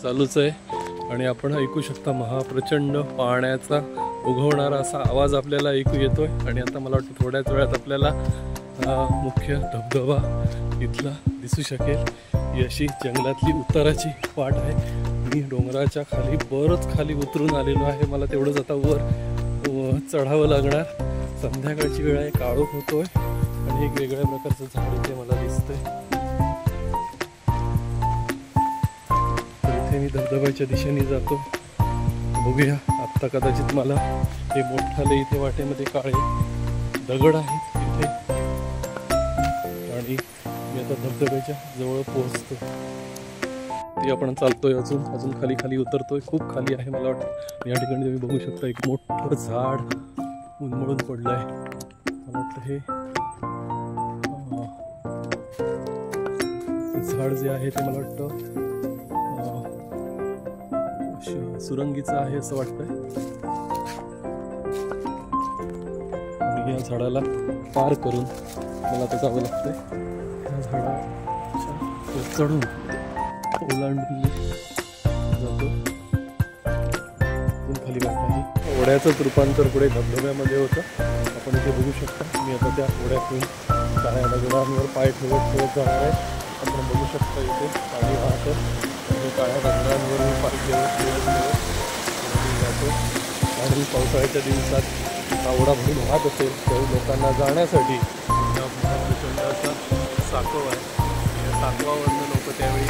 चालूच आहे आणि आपण ऐकू शकता महाप्रचंड पाण्याचा उगवणारा असा आवाज आपल्याला ऐकू येतोय। आणि आता मला वाटतं थोड्याच वेळात आपल्याला मुख्य धबधबा इथला दिसू शकेल। ही अशी जंगलातली उताराची वाट आहे। मी डोंगराच्या खाली बरंच खाली उतरून आलेलो आहे। मला तेवढंच आता वर चढावं लागणार। संध्याकाळची वेळ आहे, काळोख होतोय आणि एक वेगळ्या प्रकारचं झाड इथे मला दिसतंय। तर इथे मी धबधब्याच्या दिशेने जातो। बघूया, आत्ता कदाचित मला हे मोठाले इथे वाटेमध्ये काळे दगड आहेत इथे आणि मी आता धबधब्याच्या जवळ पोहोचतो। ते आपण चालतोय, अजून खाली खाली उतरतोय। खूप खाली आहे मला वाटतं। या ठिकाणी तुम्ही बघू शकता एक मोठं झाड उन्मळून पडलंय। मला वाटतं हे झाड जे आहे ते मला वाटतं सुरंगीचं आहे असं वाटतंय। आणि या झाडाला पार करून मला आता जावं लागतंय। या झाडाच्या चढून ओलांडून जातो। खाली वाट आहे। ओढ्याचंच रूपांतर पुढे धबधब्यामध्ये होतं। आपण इथे बघू शकता। मी आता त्या ओढ्यातून काळ्या दगडांवर पाय ठेवत जाणार आहे। आपण बघू शकता इथे पाणी वाहतं आणि काळ्या दगडांवर मी पाय ठेवत जातो। आणि पावसाळ्याच्या दिवसात हा ओढा भरून वाहत असेल त्यावेळी लोकांना जाण्यासाठी प्रचंड असा साकव आहे। या साकवावरनं लोक त्यावेळी